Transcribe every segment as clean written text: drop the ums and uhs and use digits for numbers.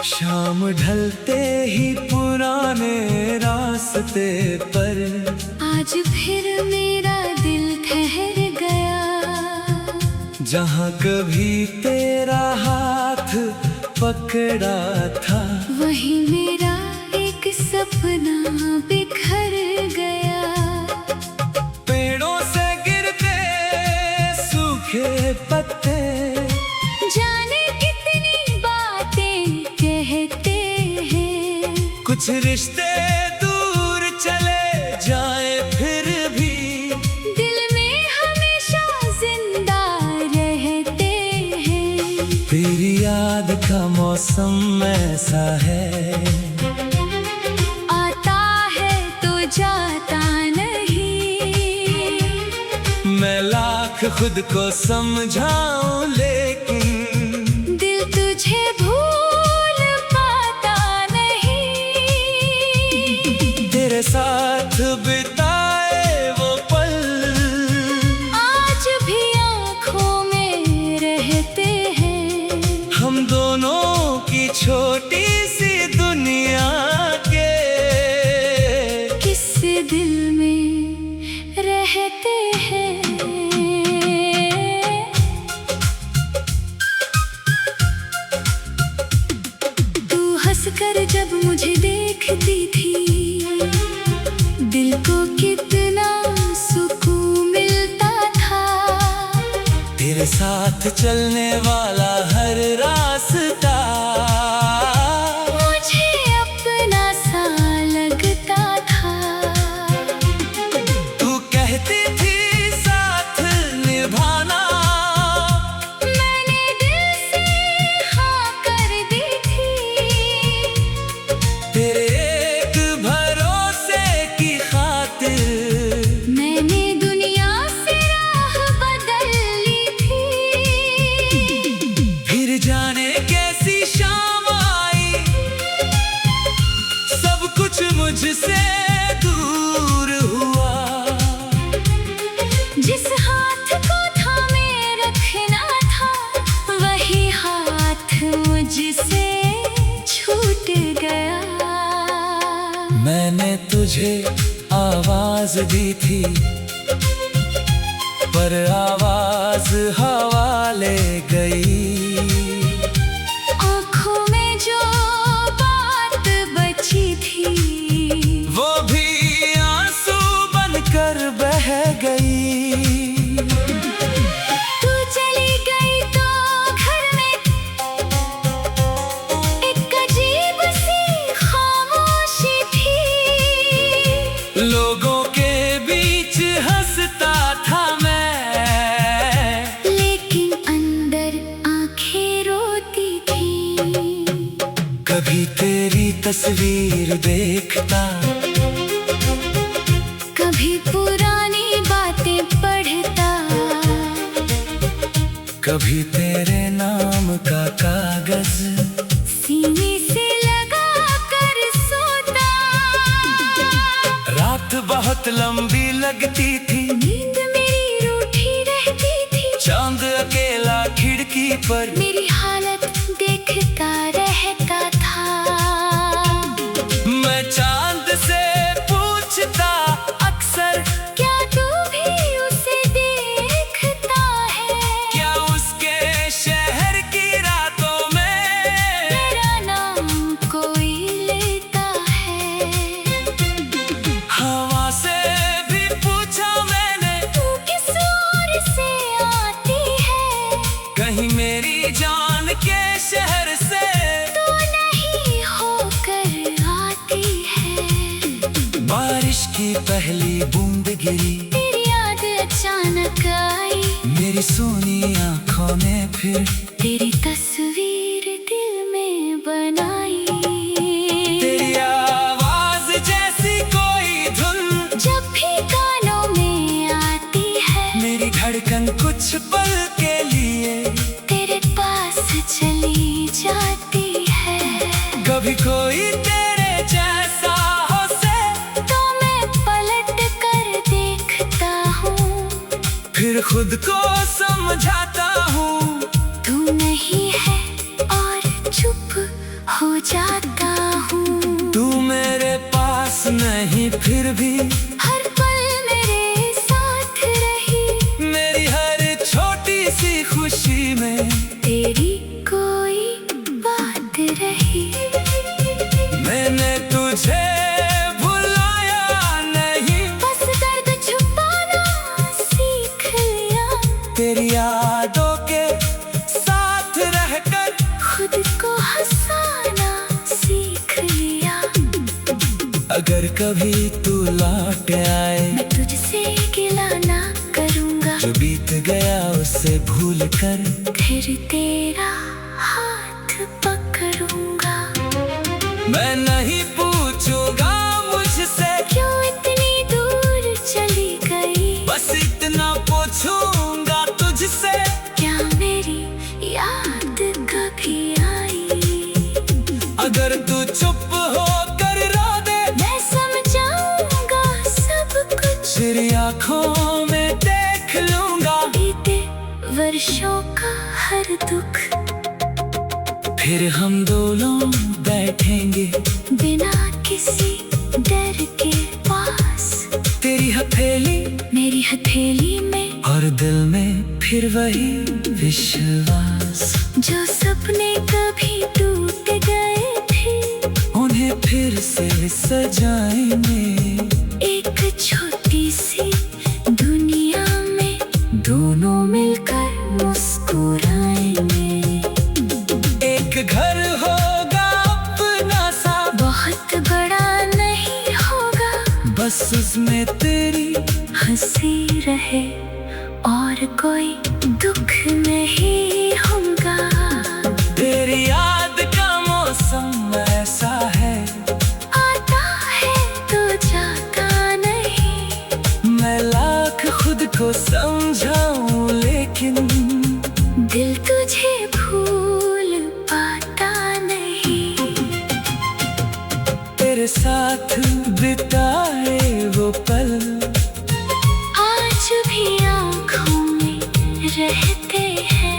शाम ढलते ही पुराने रास्ते पर आज फिर मेरा दिल ठहर गया। जहाँ कभी तेरा हाथ पकड़ा था, वहीं मेरा एक सपना बिखर गया। पेड़ों से गिरते सूखे पत्ते जाने कितनी बातें कहते हैं। कुछ रिश्ते दूर चले जाए फिर भी दिल में हमेशा जिंदा रहते हैं। तेरी याद का मौसम ऐसा है, आता है तो जाता नहीं। मैं लाख खुद को समझाऊं लेकिन दिल तुझे भूल पाता नहीं। तेरे साथ बिताए वो पल आज भी आँखों में रहते हैं। हम दोनों की छोटी सी दुनिया के किस दिल में रहते हैं। तू हंसकर जब मुझे देखती थी, दिल को कितना सुकून मिलता था। तेरे साथ चलने वाला हर रास्ता मुझे अपना सा लगता था। तू कहती थी साथ निभाना, मैंने दिल से हाँ कर दी थी। तेरे एक भरोसे की खातिर मैंने दुनिया से राह बदल ली थी। फिर जाने कैसी शाम आई, सब कुछ मुझसे दूर हुआ। जिस हाथ को थामे रखना था, वही हाथ मुझसे छूट गया। मैंने तुझे आवाज दी थी, पर आवाज हवा ले गई। आँखों में जो बात बची थी, वो भी आंसू बनकर बह गई। तू चली गई तो घर में एक अजीब सी खामोशी थी। लोगों के बीच हंसता था मैं, लेकिन अंदर आंखें रोती थी। कभी तेरी तस्वीर देखता, कभी पुरानी बातें पढ़ता, कभी तेरे नाम का कागज सीने से लगा कर सोता। रात बहुत लंबी लगती थी, नींद मेरी रूठी रहती थी। चांद अकेला खिड़की पर मेरी हालत देखता रहता था। मैं चांद से पूछता अक्सर, क्या तू भी उसे देखता है? क्या उसके शहर की रातों में मेरा नाम कोई लेता है? हवा से भी पूछा मैंने, तू किस ओर से आती है? कहीं मेरी जान के शहर से तू नहीं होकर आती है। बारिश की पहली बूंद गिरी, तेरी याद अचानक आई। मेरी सोनी आंखों में फिर तेरी तस्वीर दिल में बनाई। तेरी आवाज जैसी कोई धुन जब भी कानों में आती है, मेरी धड़कन कुछ पल के लिए तेरे पास चली जाती है। कभी कोई तेरे जैसा हो से तो मैं पलट कर देखता हूँ। फिर खुद को समझाता हूँ। तू भी हर पल मेरे साथ रही। मेरी हर छोटी सी खुशी में तेरी कोई बात रही। मैंने तुझे भुलाया नहीं, बस दर्द छुपाना सीख लिया। तेरी यादों के साथ रहकर खुद को हंसाना सीख लिया। अगर कभी तू लौट आए, मैं तुझसे गिला ना करूँगा। जो बीत गया उसे भूल कर फिर तेरा हाथ पकड़ूंगा। मैं नहीं पूछूंगा मुझसे क्यों इतनी दूर चली गई। बस इतना पूछूंगा तुझसे, क्या मेरी याद कभी आई। अगर तू चुप हो कर रो दे, मैं समझाऊंगा सब कुछ। तेरी आँखों में देख लूंगा बीते वर्षों का हर दुख। फिर हम दोनों बैठेंगे बिना किसी डर के पास। तेरी हथेली मेरी हथेली में और दिल में फिर वही विश्वास। जो सपने कभी टूट गए थे, उन्हें फिर से सजाएंगे। एक छोटी सी दुनिया में दोनों मिलकर मुस्कुराएंगे। एक घर होगा अपना सा, बहुत बड़ा नहीं होगा, बस उसमें तेरी हंसी रहे और कोई दुख नहीं होगा। तेरी याद का मौसम ऐसा है, आता है तो जाता नहीं। मैं लाख खुद को समझाऊं लेकिन दिल तुझे भूल पाता नहीं। तेरे साथ बिताए वो पल आज भी आँखों में रहते हैं।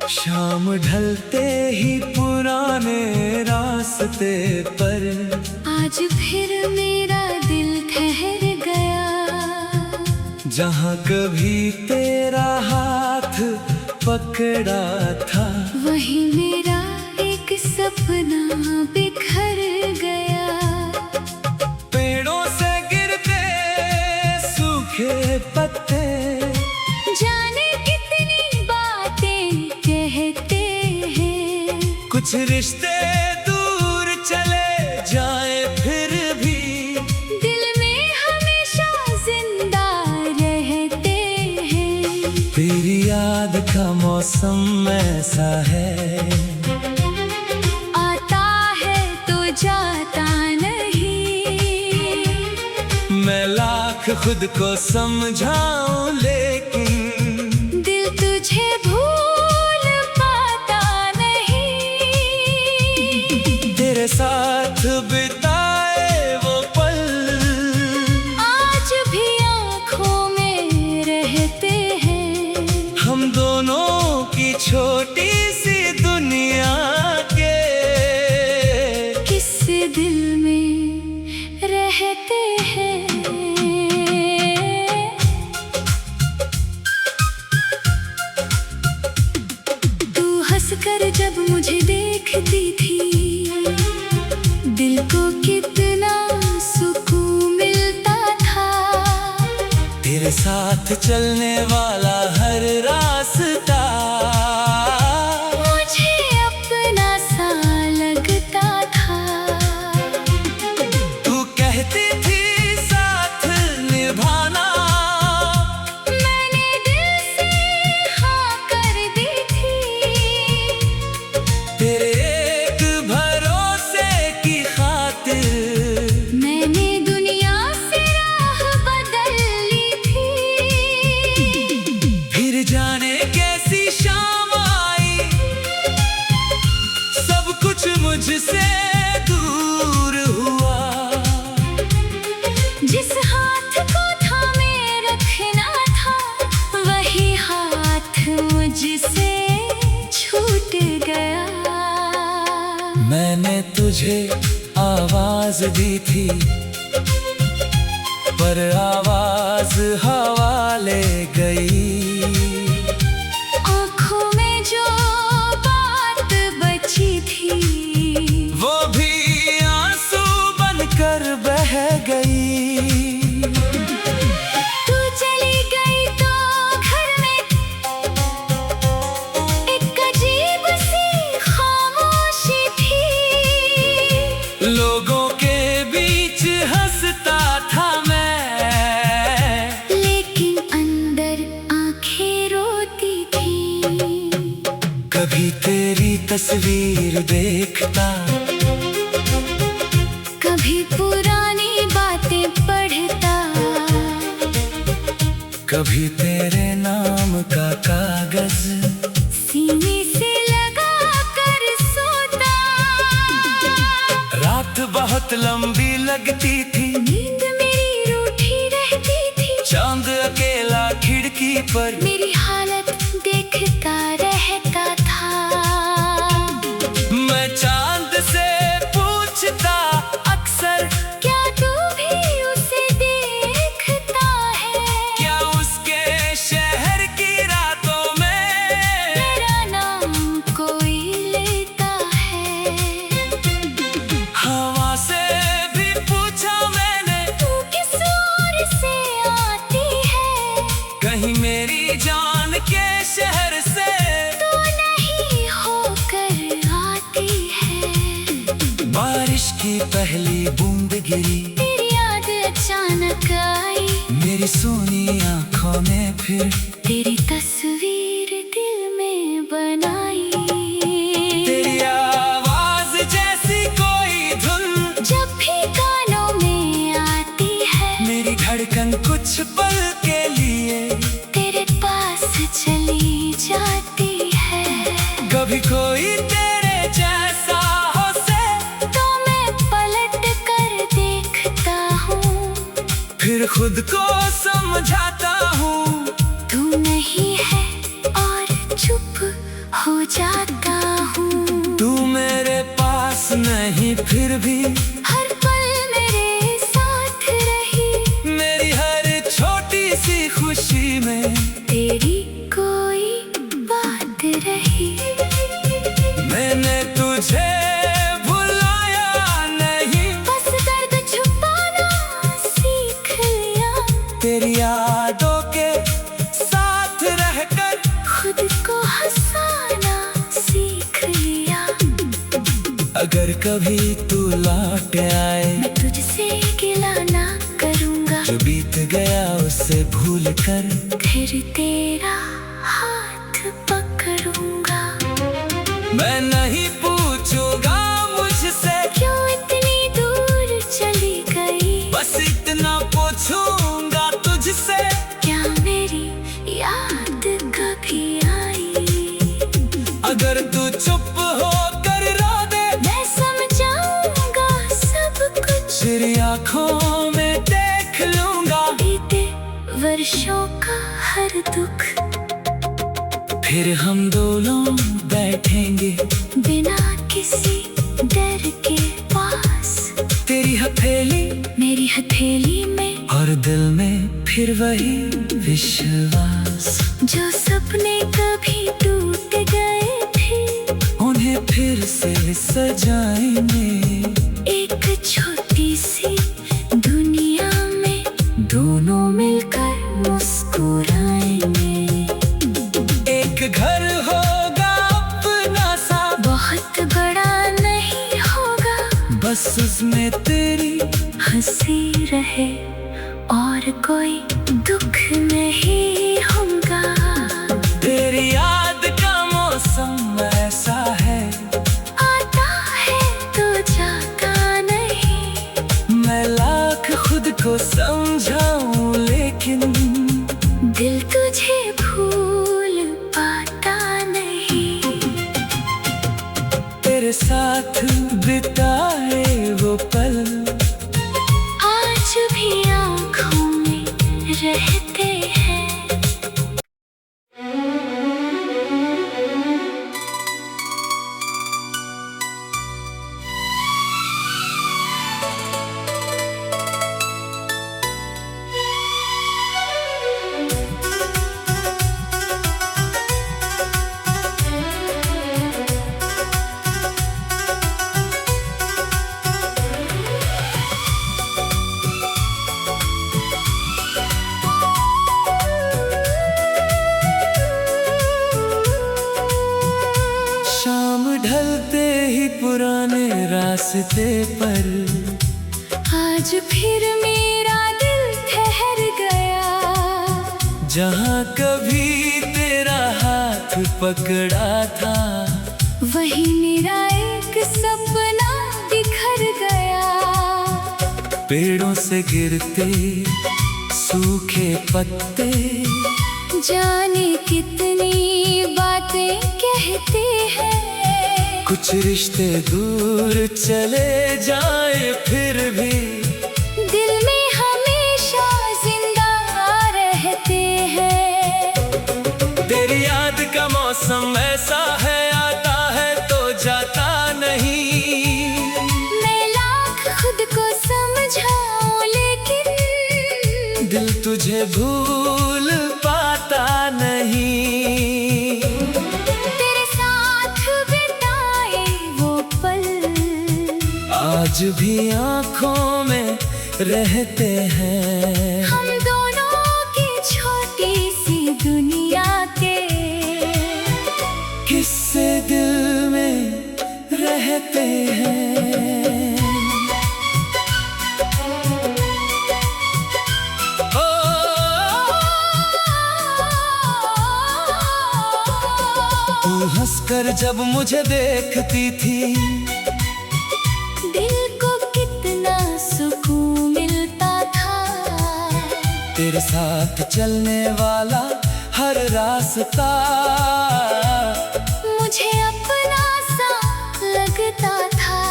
शाम ढलते ही पुराने रास्ते पर आज फिर मेरा दिल ठहर गया। जहाँ कभी तेरा हाथ पकड़ा था, वही मेरा एक सपना बिखर गया। पेड़ों से गिरते सूखे पत्ते जाने कितनी बातें कहते हैं। कुछ रिश्ते दूर चले जाए फिर भी दिल में हमेशा जिंदा रहते हैं। तेरी याद का मौसम ऐसा है, आता है तो जाता नहीं। मैं लाख खुद को समझाऊं लेकिन दिल तुझे भूल पाता नहीं। तेरे साथ बिताए वो पल आज भी आँखों में रहते हैं। हम दोनों की छोटी सी दुनिया के किस दिल में रहते हैं। तू हंसकर जब मुझे देखती थी, दिल को कितना सुकून मिलता था। तेरे साथ चलने वाला हर रास्ता मुझे अपना सा लगता था। तू कहती थी साथ निभाना, मैंने दिल से हाँ कर दी थी। तेरे एक भरोसे की खातिर तुझे आवाज दी थी, पर आवाज हवा ले गई। आँखों में जो बात बची थी, वो भी आंसू बनकर बह गई। तू चली गई तो घर में एक अजीब सी खामोशी थी। लोगों के बीच हंसता था मैं, लेकिन अंदर आंखें रोती थी। कभी तेरी तस्वीर देखता, कभी पुरानी बातें पढ़ता, कभी तेरे नाम का कागज सीने से लगा कर सोता। रात बहुत लंबी लगती थी, नींद मेरी रूठी रहती थी। चांद अकेला खिड़की पर मेरी हालत देखता रहता था। मैं चांद से पूछता अक्सर, क्या तू भी उसे देखता है? क्या उसके शहर की रातों में मेरा नाम कोई लेता है? हवा से भी पूछा मैंने, तू किस ओर से आती है? कहीं मेरी जान के शहर से तू नहीं होकर आती है। बारिश की पहली बूंद गिरी, तेरी याद अचानक आई। मेरी सोनी आंखों ने फिर तेरी तस्वीर दिल में बनाई। तेरी आवाज जैसी कोई धुन जब भी कानों में आती है, मेरी धड़कन कुछ पल के लिए तेरे पास चली जाती है। कभी कोई तेरे जैसा हो से तो मैं पलट कर देखता हूँ, फिर खुद को समझाता हूँ। तू नहीं है और चुप हो जाता हूँ। तू मेरे पास नहीं फिर भी हर पल मेरे साथ रही। मेरी हर छोटी सी खुशी में तेरी कोई बात रही। मैंने तुझे भुलाया नहीं, बस दर्द छुपाना सीख लिया। तेरी यादों के साथ रहकर खुद को हंसाना सीख लिया। अगर कभी तू लौट आए, मैं तुझसे गिला ना करूँगा। जो बीत गया उसे भूल कर फिर तेरा हाथ पकड़ूंगा। मैं नहीं पूछूंगा मुझसे क्यों इतनी दूर चली गई? बस इतना पूछूंगा तुझसे, क्या मेरी याद कभी आई? अगर तू चुप हो कर रो दे, मैं समझाऊंगा सब कुछ। तेरी आंखों में देख लूंगा बीते वर्षों का हर दुख। फिर हम दोनों बैठेंगे बिना किसी डर के पास, तेरी हथेली मेरी हथेली में। और दिल में फिर वही विश्वास, जो सपने कभी टूट गए थे, उन्हें फिर से सजाएंगे। एक छोटी सी दुनिया में दोनों मिलकर मुस्कुराएंगे। एक घर होगा अपना सा, बहुत बड़ा नहीं होगा, बस उसमें तेरी हंसी रहे और कोई दुख नहीं होगा। तेरी याद का मौसम ऐसा है, आता है तो जाता नहीं। मैं लाख खुद को समझाऊं लेकिन दिल तुझे भूल पाता नहीं। तेरे साथ बिताए वो पल आज भी आँखों में रहते हैं। ढलते ही पुराने रास्ते पर आज फिर मेरा दिल ठहर गया। जहाँ कभी तेरा हाथ पकड़ा था, वही मेरा एक सपना बिखर गया। पेड़ों से गिरते सूखे पत्ते जाने कितनी बातें कहते हैं। कुछ रिश्ते दूर चले जाए फिर भी दिल में हमेशा जिंदा रहते हैं। तेरी याद का मौसम ऐसा है, आता है तो जाता नहीं। मैं लाख खुद को समझाऊं लेकिन दिल तुझे भूल पाता नहीं। तेरे साथ बिताए वो पल आज भी आँखों में रहते हैं। हम दोनों की छोटी सी दुनिया के किस्से दिल में रहते हैं। तू हंसकर जब मुझे देखती थी, दिल को कितना सुकून मिलता था। तेरे साथ चलने वाला हर रास्ता मुझे अपना सा लगता था।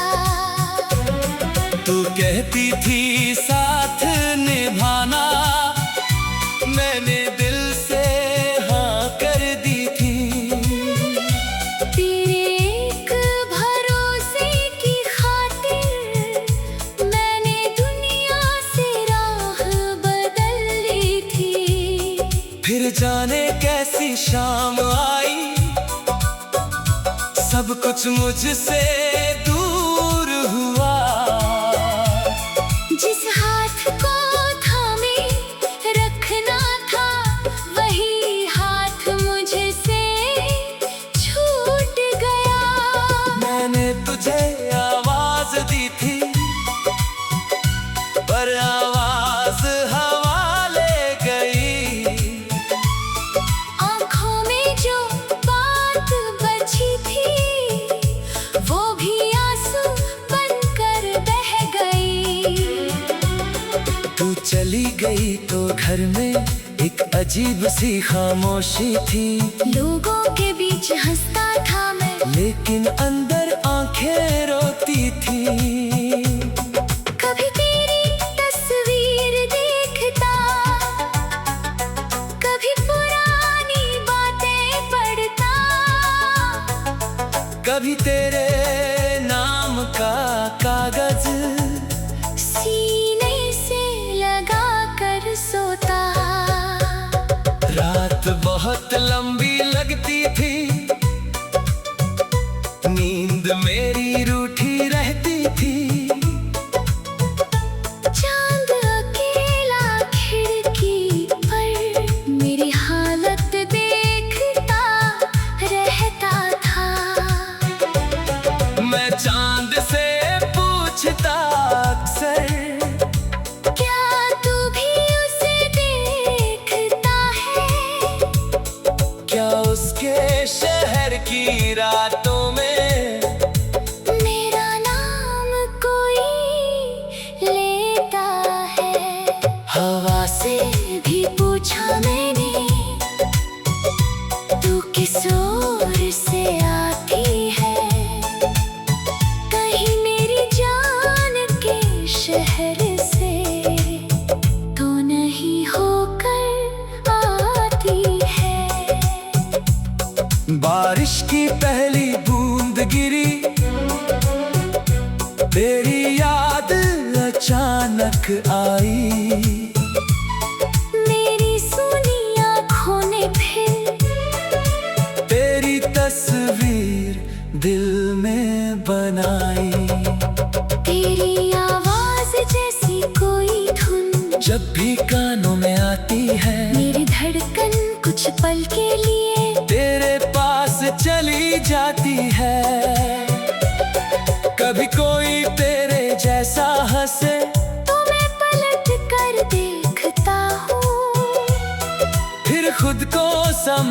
तू कहती थी साथ निभाना, मैंने दिल से हाँ कर दी थी। तेरे एक भरोसे की खातिर मैंने दुनिया से राह बदल ली थी। फिर जाने कैसी शाम आई, सब कुछ मुझसे दूर हुआ। जिस हाथ को थामे रखना था, वही हाथ मुझसे छूट गया। मैंने तुझे आवाज दी थी, पर आवाज हवा ले गई। आँखों में जो बात बची थी, वो भी आंसू बनकर बह गई। तू चली गई तो घर में एक अजीब सी खामोशी थी। लोगों के बीच हंसता था मैं, लेकिन अंदर आंखें रोती थी। कभी तेरी तस्वीर देखता, कभी पुरानी बातें पढ़ता। कभी तेरे नाम का कागज सीने से लगा कर सोता। रात बहुत लंबी लगती थी, नींद मेरी रूठी रहती थी। चांद अकेला खिड़की पर मेरी हालत देखता रहता था। मैं चांद से पूछता अक्सर, क्या तू भी उसे देखता है? क्या उसके शहर की रातों में मेरा नाम कोई लेता है? हवा से भी पूछा मैंने, तू किस ओर से आती है? कहीं मेरी जान के शहर से तो नहीं होकर आती है। बारिश की पहली बूंद गिरी, तेरी याद अचानक आई। मेरी सुनी आँखों ने फिर तेरी तस्वीर दिल में बनाई। तेरी आवाज जैसी कोई धुन जब भी कानों में आती है, मेरी धड़कन कुछ पल के लिए तेरे पास चली जाती है।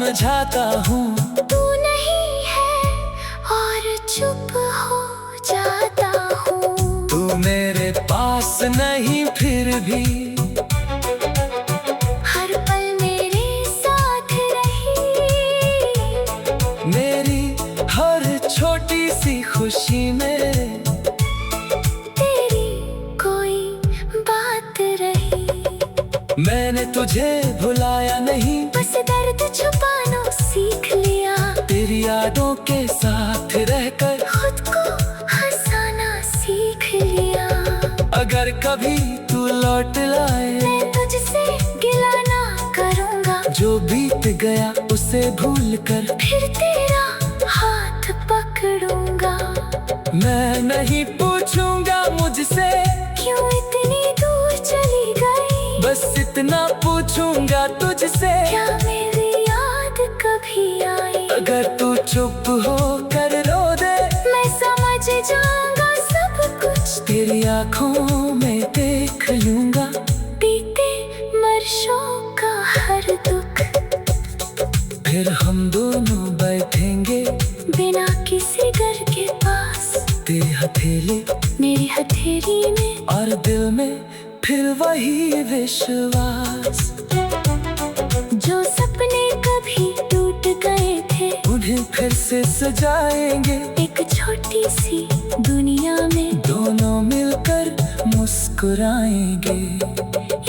समझाता हूँ। तू नहीं है और चुप हो जाता हूँ। तू मेरे पास नहीं फिर भी हर पल मेरे साथ रही। मेरी हर छोटी सी खुशी में तेरी कोई बात रही। मैंने तुझे भुलाया नहीं, बस दर्द छुपाना सीख लिया। तेरी यादों के साथ रहकर खुद को हंसाना सीख लिया। अगर कभी तू लौट लाए, मैं तुझसे गिला ना करूँगा। जो बीत गया उसे भूल कर फिर तेरा हाथ पकड़ूंगा। मैं नहीं पूछूंगा मुझसे क्यों इतनी दूर चली गई। बस इतना पूछूंगा तुझसे, क्या मेरी याद कभी आई। अगर तू चुप हो कर रो दे, मैं समझ जाऊंगा सब कुछ। तेरी आँखों में देख लूंगा बीते वर्षों का हर दुख। फिर हम दोनों बैठेंगे बिना किसी घर के पास, तेरी हथेली मेरी हथेली में। और दिल में फिर वही विश्वास। जो सपने कभी टूट गए थे, उन्हें फिर से सजाएंगे एक छोटी सी दुनिया में। दोनों मिलकर मुस्कुराएंगे।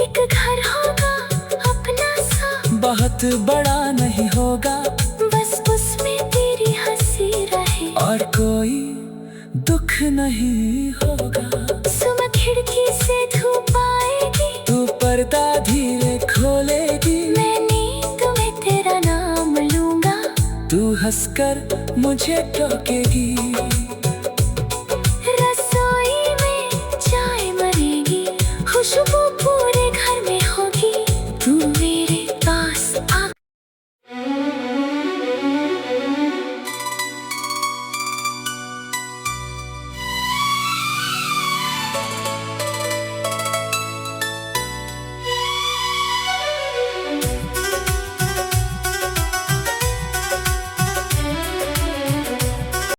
एक घर होगा अपना सा, बहुत बड़ा नहीं होगा, बस उसमें तेरी हंसी रहे। और कोई दुख नहीं होगा। सुबह खिड़की से धूप आएगी, तू पर्दा धीरे खोलेगी, मैं नींद में तेरा नाम लूंगा। तू हंसकर मुझे टोकेगी।